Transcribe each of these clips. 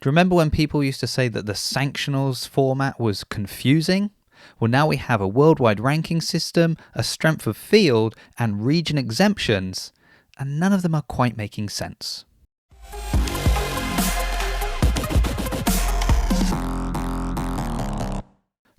Do you remember when people used to say that the sanctionals format was confusing? Well, now we have a worldwide ranking system, a strength of field, and region exemptions, and none of them are quite making sense.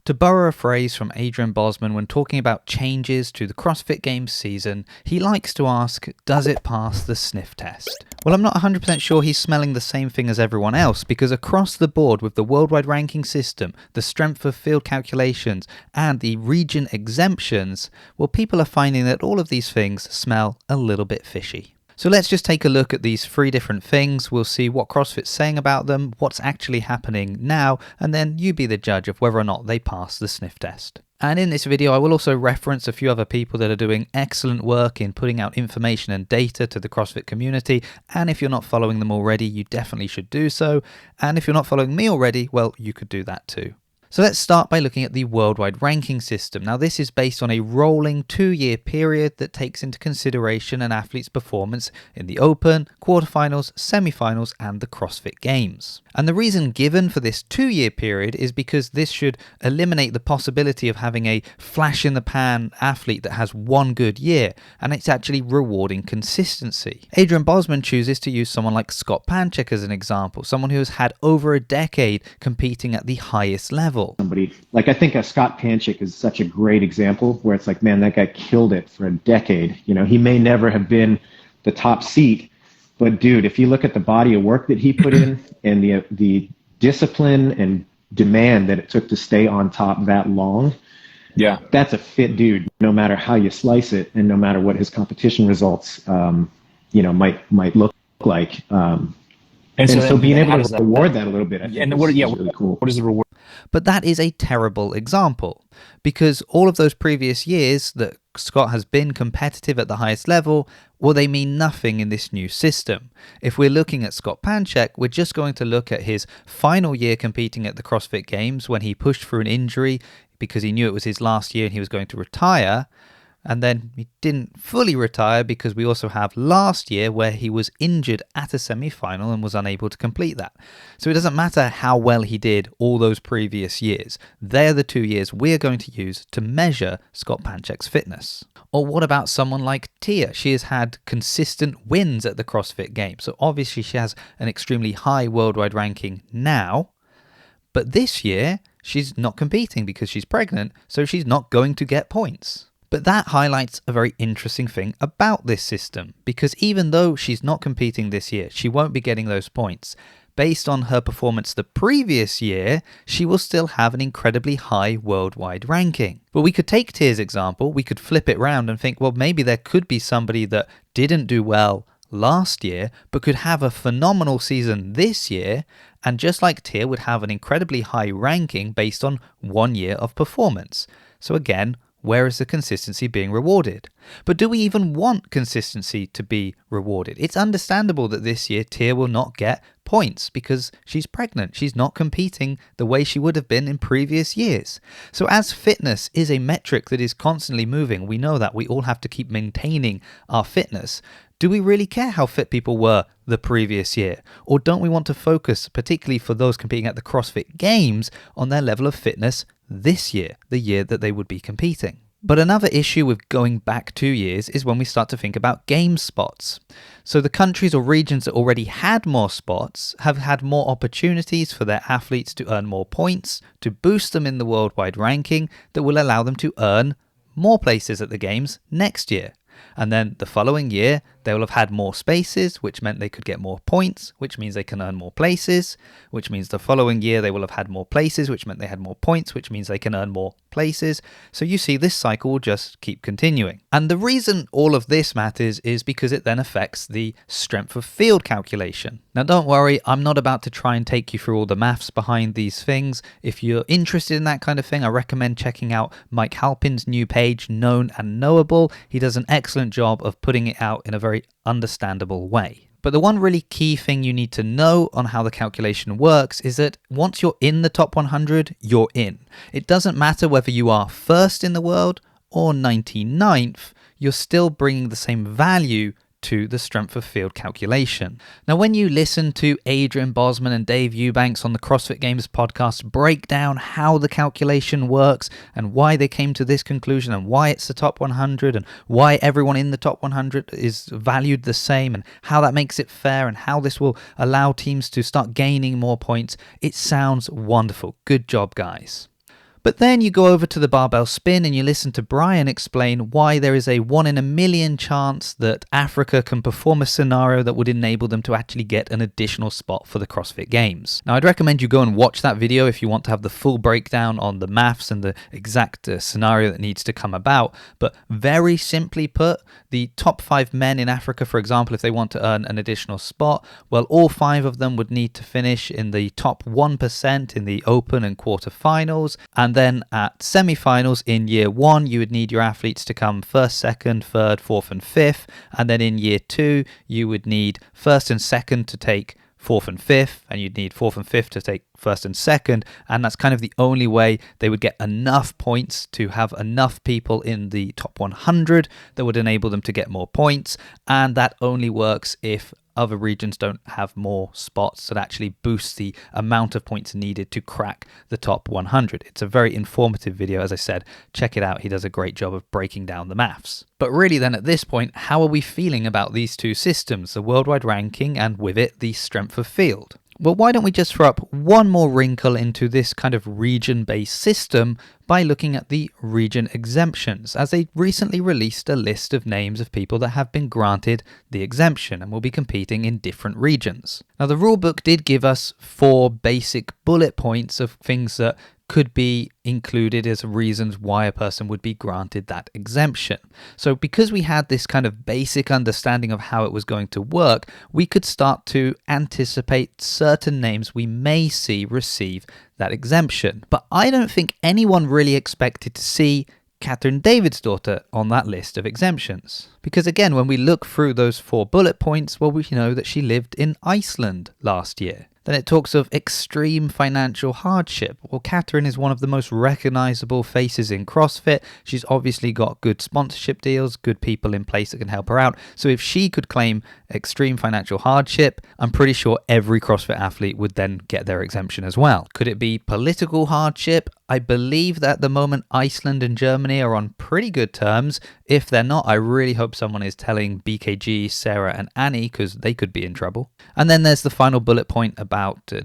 To borrow a phrase from Adrian Bosman when talking about changes to the CrossFit Games season, he likes to ask, does it pass the sniff test? Well, I'm not 100% sure he's smelling the same thing as everyone else, because across the board with the worldwide ranking system, the strength of field calculations, and the region exemptions, well, people are finding that all of these things smell a little bit fishy. So let's just take a look at these three different things. We'll see what CrossFit's saying about them, what's actually happening now, and then you be the judge of whether or not they pass the sniff test. And in this video, I will also reference a few other people that are doing excellent work in putting out information and data to the CrossFit community. And if you're not following them already, you definitely should do so. And if you're not following me already, well, you could do that too. So let's start by looking at the worldwide ranking system. Now, this is based on a rolling 2-year period that takes into consideration an athlete's performance in the Open, quarterfinals, semifinals, and the CrossFit Games. And the reason given for this 2-year period is because this should eliminate the possibility of having a flash-in-the-pan athlete that has one good year, and it's actually rewarding consistency. Adrian Bosman chooses to use someone like Scott Panchik as an example, someone who has had over a decade competing at the highest level. Somebody like, I think Scott Panchik is such a great example where it's like, man, that guy killed it for a decade. You know, he may never have been the top seed, but dude, if you look at the body of work that he put in and the discipline and demand that it took to stay on top that long, yeah, that's a fit dude, no matter how you slice it and no matter what his competition results, might look like. And so being able to reward that a little bit, I think is really cool. What is the reward? But that is a terrible example, because all of those previous years that Scott has been competitive at the highest level, well, they mean nothing in this new system. If we're looking at Scott Panchik, we're just going to look at his final year competing at the CrossFit Games when he pushed through an injury because he knew it was his last year and he was going to retire. And then he didn't fully retire because we also have last year where he was injured at a semi-final and was unable to complete that. So it doesn't matter how well he did all those previous years. They're the 2 years we're going to use to measure Scott Panchik's fitness. Or what about someone like Tia? She has had consistent wins at the CrossFit Games. So obviously she has an extremely high worldwide ranking now. But this year she's not competing because she's pregnant, so she's not going to get points. But that highlights a very interesting thing about this system, because even though she's not competing this year, she won't be getting those points. Based on her performance the previous year, she will still have an incredibly high worldwide ranking. But we could take Tia's example, we could flip it around and think, well, maybe there could be somebody that didn't do well last year, but could have a phenomenal season this year, and just like Tia would have an incredibly high ranking based on 1 year of performance. So again, where is the consistency being rewarded? But do we even want consistency to be rewarded? It's understandable that this year Tia will not get points because she's pregnant. She's not competing the way she would have been in previous years. So as fitness is a metric that is constantly moving, we know that we all have to keep maintaining our fitness. Do we really care how fit people were the previous year? Or don't we want to focus, particularly for those competing at the CrossFit Games, on their level of fitness this year, the year that they would be competing? But another issue with going back 2 years is when we start to think about game spots. So the countries or regions that already had more spots have had more opportunities for their athletes to earn more points, to boost them in the worldwide ranking that will allow them to earn more places at the games next year. And then the following year, they will have had more spaces, which meant they could get more points, which means they can earn more places, which means the following year they will have had more places, which meant they had more points, which means they can earn more places. So you see this cycle will just keep continuing. And the reason all of this matters is because it then affects the strength of field calculation. Now don't worry, I'm not about to try and take you through all the maths behind these things. If you're interested in that kind of thing, I recommend checking out Mike Halpin's new page, Known and Knowable. He does an excellent job of putting it out in a very understandable way. But the one really key thing you need to know on how the calculation works is that once you're in the top 100, you're in. It doesn't matter whether you are first in the world or 99th, you're still bringing the same value to the strength of field calculation. Now, when you listen to Adrian Bosman and Dave Eubanks on the CrossFit Games podcast break down how the calculation works and why they came to this conclusion and why it's the top 100 and why everyone in the top 100 is valued the same and how that makes it fair and how this will allow teams to start gaining more points, it sounds wonderful. Good job, guys. But then you go over to the barbell spin and you listen to Brian explain why there is a 1 in a million chance that Africa can perform a scenario that would enable them to actually get an additional spot for the CrossFit Games. Now, I'd recommend you go and watch that video if you want to have the full breakdown on the maths and the exact scenario that needs to come about. But very simply put, the top 5 men in Africa, for example, if they want to earn an additional spot, well, all 5 of them would need to finish in the top 1% in the open and quarterfinals, and then at semi-finals in year 1, you would need your athletes to come 1st, 2nd, 3rd, 4th and 5th. And then in year 2, you would need 1st and 2nd to take 4th and 5th, and you'd need 4th and 5th to take 1st and 2nd, and that's kind of the only way they would get enough points to have enough people in the top 100 that would enable them to get more points, and that only works if other regions don't have more spots that actually boost the amount of points needed to crack the top 100. It's a very informative video, as I said. Check it out. He does a great job of breaking down the maths. But really then at this point, how are we feeling about these two systems, the worldwide ranking and with it the strength of field? Well, why don't we just throw up one more wrinkle into this kind of region-based system by looking at the region exemptions, as they recently released a list of names of people that have been granted the exemption and will be competing in different regions. Now, the rulebook did give us 4 basic bullet points of things that could be included as reasons why a person would be granted that exemption. So because we had this kind of basic understanding of how it was going to work, we could start to anticipate certain names we may see receive that exemption. But I don't think anyone really expected to see Katrin Davidsdottir on that list of exemptions. Because again, when we look through those 4 bullet points, well, we know that she lived in Iceland last year. Then it talks of extreme financial hardship. Well, Katrin is one of the most recognizable faces in CrossFit. She's obviously got good sponsorship deals, good people in place that can help her out. So if she could claim extreme financial hardship, I'm pretty sure every CrossFit athlete would then get their exemption as well. Could it be political hardship? I believe that at the moment Iceland and Germany are on pretty good terms. If they're not, I really hope someone is telling BKG, Sarah and Annie, because they could be in trouble. And then there's the final bullet point about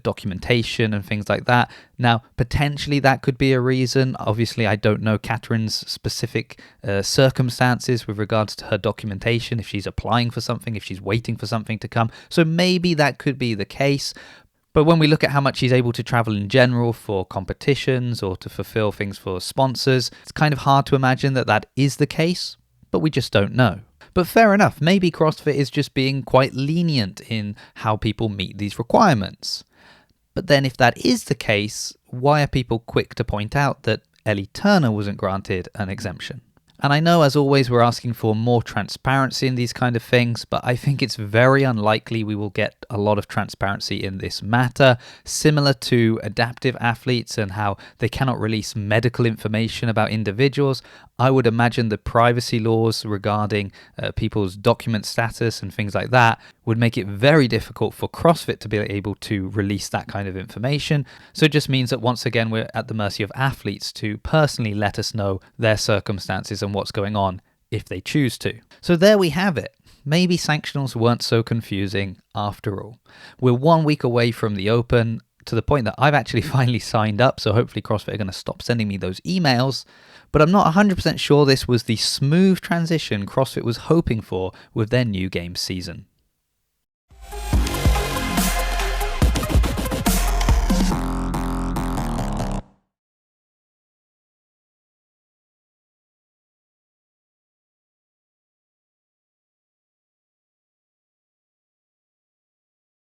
documentation and things like that. Now, potentially that could be a reason. Obviously, I don't know Katrin's specific circumstances with regards to her documentation, if she's applying for something, if she's waiting for something to come. So maybe that could be the case. But when we look at how much she's able to travel in general for competitions or to fulfill things for sponsors, it's kind of hard to imagine that that is the case, but we just don't know. But fair enough, maybe CrossFit is just being quite lenient in how people meet these requirements. But then if that is the case, why are people quick to point out that Ellie Turner wasn't granted an exemption? And I know, as always, we're asking for more transparency in these kind of things, but I think it's very unlikely we will get a lot of transparency in this matter. Similar to adaptive athletes and how they cannot release medical information about individuals, I would imagine the privacy laws regarding people's document status and things like that would make it very difficult for CrossFit to be able to release that kind of information. So it just means that once again, we're at the mercy of athletes to personally let us know their circumstances and what's going on if they choose to. So there we have it. Maybe sanctionals weren't so confusing after all. We're 1 week away from the Open, to the point that I've actually finally signed up, so hopefully CrossFit are going to stop sending me those emails. But I'm not 100% sure this was the smooth transition CrossFit was hoping for with their new games season.